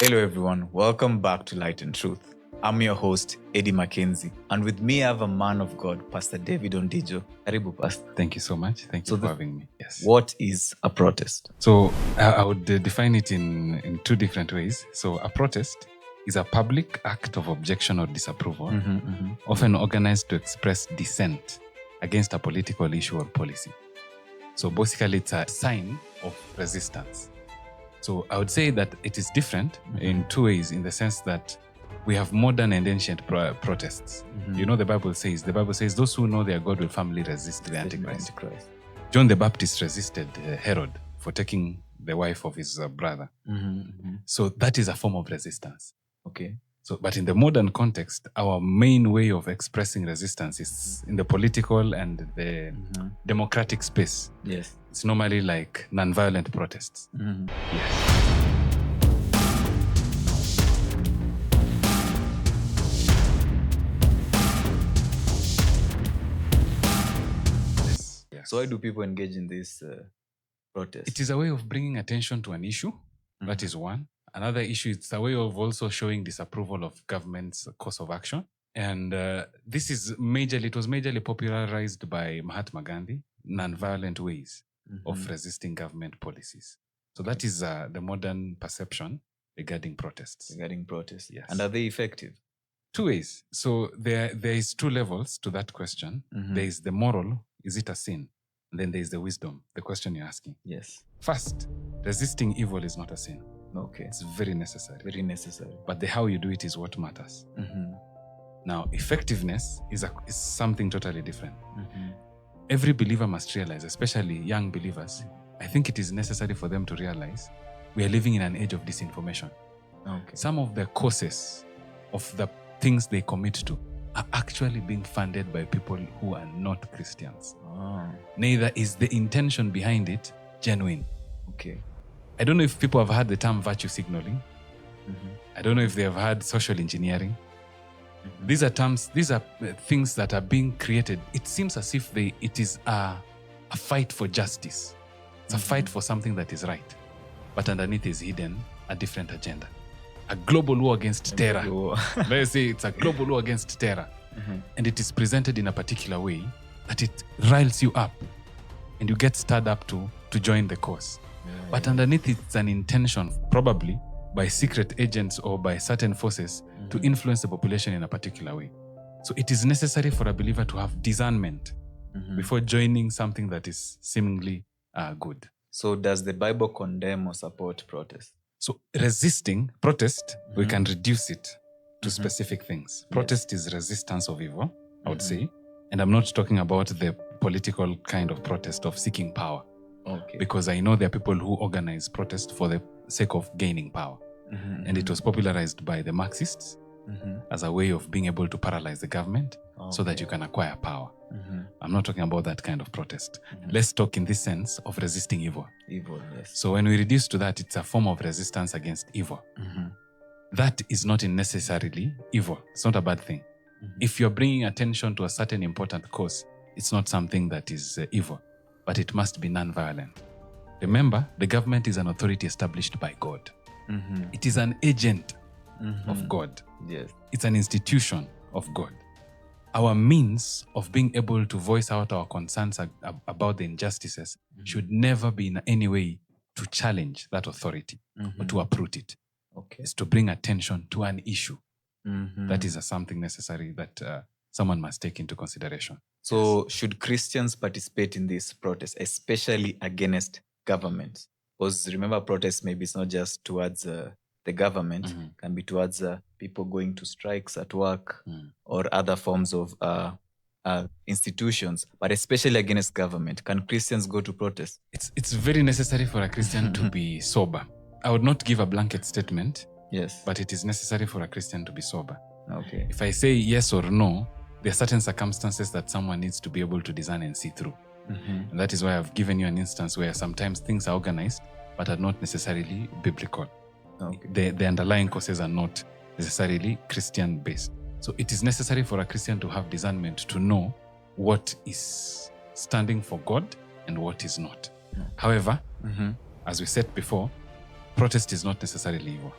Hello everyone, welcome back to Light and Truth. I'm your host, Eddie Mackenzie, and with me I have a man of God, Pastor David Ondijo. Karibu, Pastor. Thank you so much. Thank you for having me. Yes. What is a protest? So I would define it in two different ways. So a protest is a public act of objection or disapproval, often organized to express dissent against a political issue or policy. So basically it's a sign of resistance. So I would say that it is different in two ways, in the sense that we have modern and ancient protests. You know, the Bible says, those who know their God will firmly resist the Antichrist. John the Baptist resisted Herod for taking the wife of his brother. So that is a form of resistance. Okay. So, but in the modern context, our main way of expressing resistance is in the political and the democratic space. Yes. It's normally like non-violent protests. Yes. So why do people engage in this protest? It is a way of bringing attention to an issue. That is one. Another issue, it's a way of also showing disapproval of government's course of action. And this is it was majorly popularized by Mahatma Gandhi, non-violent ways of resisting government policies. So that is the modern perception regarding protests. Yes. And are they effective? Two ways. So there is two levels to that question. There is the moral, is it a sin? And then there is the wisdom, the question you're asking. Yes. First, resisting evil is not a sin. Okay. It's very necessary. Very necessary. But the how you do it is what matters. Now, effectiveness is something totally different. Every believer must realize, especially young believers, I think it is necessary for them to realize we are living in an age of disinformation. Okay. Some of the causes of the things they commit to are actually being funded by people who are not Christians. Neither is the intention behind it genuine. Okay. I don't know if people have heard the term virtue signaling. I don't know if they have heard social engineering. These are terms, these are things that are being created. It seems as if it is a fight for justice. It's a fight for something that is right. But underneath is hidden a different agenda. A global war against terror. Let's say it's a global war against terror. And it is presented in a particular way that it riles you up and you get stirred up to join the cause. But underneath it's an intention, probably by secret agents or by certain forces, to influence the population in a particular way. So it is necessary for a believer to have discernment before joining something that is seemingly good. So does the Bible condemn or support protest? So resisting protest, we can reduce it to specific things. Protest is resistance of evil, I would say. And I'm not talking about the political kind of protest of seeking power. Okay. Because I know there are people who organize protest for the sake of gaining power. And it was popularized by the Marxists as a way of being able to paralyze the government so that you can acquire power. I'm not talking about that kind of protest. Let's talk in this sense of resisting evil. Evil, yes. So when we reduce to that, it's a form of resistance against evil. That is not necessarily evil. It's not a bad thing. If you're bringing attention to a certain important cause, it's not something that is evil, but it must be non-violent. Remember, the government is an authority established by God. It is an agent of God. Yes. It's an institution of God. Our means of being able to voice out our concerns about the injustices should never be in any way to challenge that authority or to uproot it. Okay. It's to bring attention to an issue. That is something necessary that someone must take into consideration. So should Christians participate in this protest, especially against government? Because remember, protest maybe it's not just towards the government, can be towards people going to strikes at work or other forms of institutions, but especially against government. Can Christians go to protest? It's very necessary for a Christian to be sober. I would not give a blanket statement, yes, but it is necessary for a Christian to be sober. Okay. If I say yes or no, there are certain circumstances that someone needs to be able to discern and see through. And that is why I've given you an instance where sometimes things are organized but are not necessarily biblical. Okay. The underlying causes are not necessarily Christian-based. So it is necessary for a Christian to have discernment to know what is standing for God and what is not. However, as we said before, protest is not necessarily evil.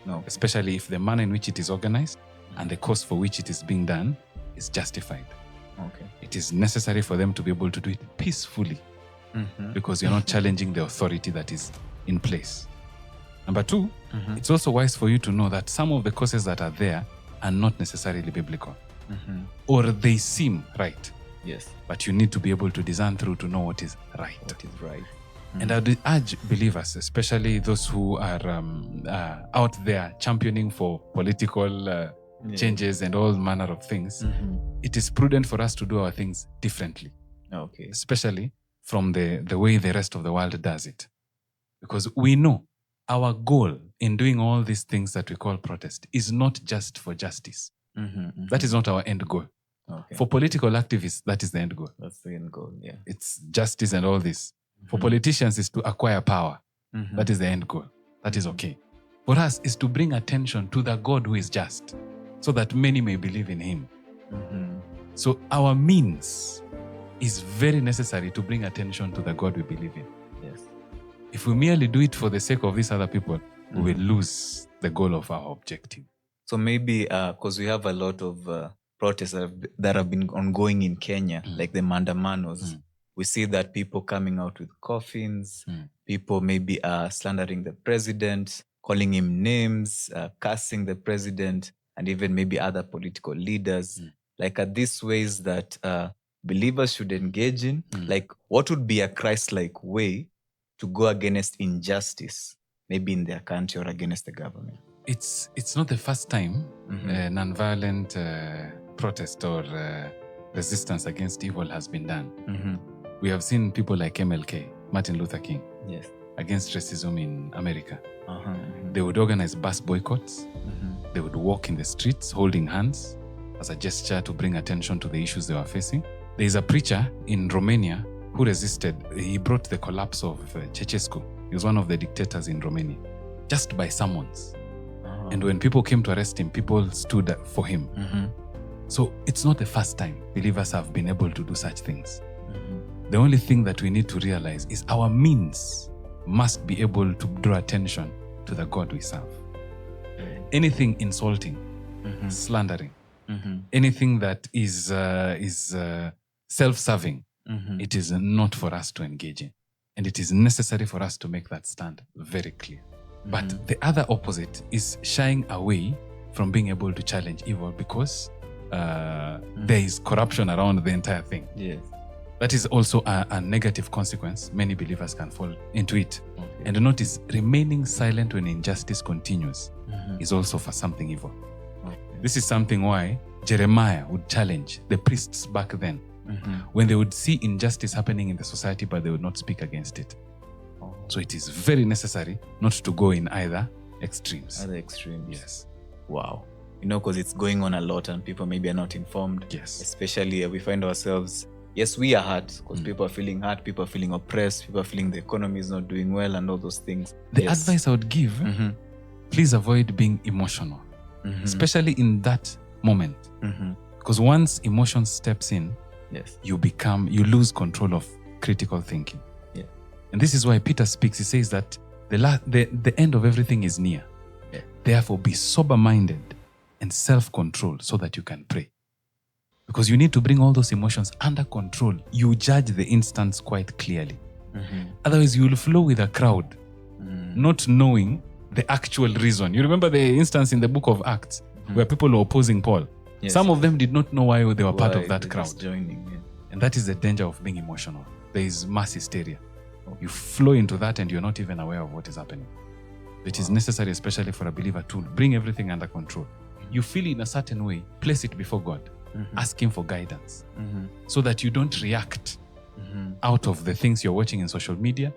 No. especially if the manner in which it is organized and the cost for which it is being done is justified. Okay. It is necessary for them to be able to do it peacefully because you're not challenging the authority that is in place. Number two, it's also wise for you to know that some of the causes that are there are not necessarily biblical, or they seem right. Yes. But you need to be able to discern through to know what is right. What is right. And I would urge believers, especially those who are out there championing for political changes and all manner of things, it is prudent for us to do our things differently. Okay. Especially from the way the rest of the world does it. Because we know our goal in doing all these things that we call protest is not just for justice. That is not our end goal. Okay. For political activists, that is the end goal. That's the end goal, yeah. It's justice and all this. For politicians, is to acquire power. That is the end goal. That is okay. For us, is to bring attention to the God who is just, so that many may believe in him. So our means is very necessary to bring attention to the God we believe in. Yes. If we merely do it for the sake of these other people, we will lose the goal of our objective. So maybe because we have a lot of protests that have been ongoing in Kenya, like the Mandamanos, we see that people coming out with coffins, people maybe slandering the president, calling him names, cursing the president, and even maybe other political leaders. Like, are these ways that believers should engage in? Like, what would be a Christ-like way to go against injustice, maybe in their country or against the government? It's not the first time nonviolent protest or resistance against evil has been done. We have seen people like MLK, Martin Luther King, yes, against racism in America. They would organize bus boycotts. They would walk in the streets holding hands as a gesture to bring attention to the issues they were facing. There is a preacher in Romania who resisted. He brought the collapse of Ceausescu. He was one of the dictators in Romania, just by summons. And when people came to arrest him, people stood up for him. So it's not the first time believers have been able to do such things. The only thing that we need to realize is our means must be able to draw attention to the God we serve. Anything insulting, slandering, anything that is self-serving, it is not for us to engage in. And it is necessary for us to make that stand very clear. But the other opposite is shying away from being able to challenge evil because there is corruption around the entire thing. Yes. That is also a negative consequence. Many believers can fall into it. And notice, remaining silent when injustice continues is also for something evil. This is something why Jeremiah would challenge the priests back then when they would see injustice happening in the society, but they would not speak against it. So it is very necessary not to go in either extremes. Other extremes. Yes. Wow. You know, because it's going on a lot and people maybe are not informed. Yes. Especially we find ourselves, yes, we are hurt because people are feeling hurt, people are feeling oppressed, people are feeling the economy is not doing well and all those things. The advice I would give, please avoid being emotional, especially in that moment. Because once emotion steps in, you lose control of critical thinking. And this is why Peter speaks. He says that the end of everything is near. Therefore, be sober-minded and self-controlled so that you can pray. Because you need to bring all those emotions under control. You judge the instance quite clearly. Otherwise, you will flow with a crowd, not knowing the actual reason. You remember the instance in the book of Acts where people were opposing Paul. Some of them did not know why they were part of that crowd. And that is the danger of being emotional. There is mass hysteria. You flow into that and you're not even aware of what is happening. It is necessary, especially for a believer, to bring everything under control. You feel in a certain way, place it before God. Ask him for guidance so that you don't react out of the things you're watching in social media,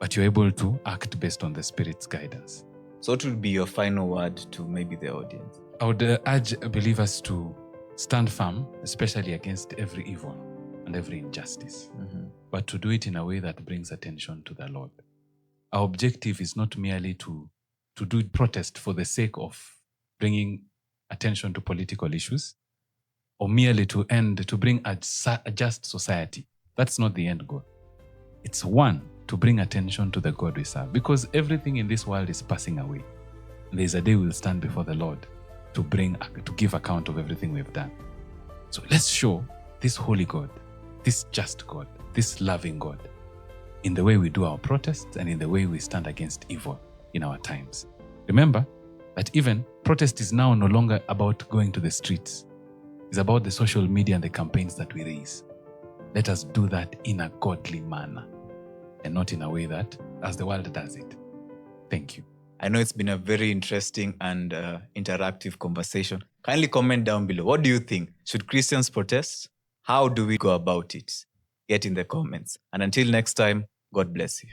but you're able to act based on the Spirit's guidance. So what would be your final word to maybe the audience? I would urge believers to stand firm, especially against every evil and every injustice, but to do it in a way that brings attention to the Lord. Our objective is not merely to do protest for the sake of bringing attention to political issues, or merely to bring a just society. That's not the end goal. It's one, to bring attention to the God we serve, because everything in this world is passing away. there's a day we'll stand before the Lord to give account of everything we've done. So let's show this holy God, this just God, this loving God in the way we do our protests and in the way we stand against evil in our times. Remember that even protest is now no longer about going to the streets. It's about the social media and the campaigns that we raise. Let us do that in a godly manner and not in a way that as the world does it. Thank you. I know it's been a very interesting and interactive conversation. Kindly comment down below. What do you think? Should Christians protest? How do we go about it? Get in the comments. And until next time, God bless you.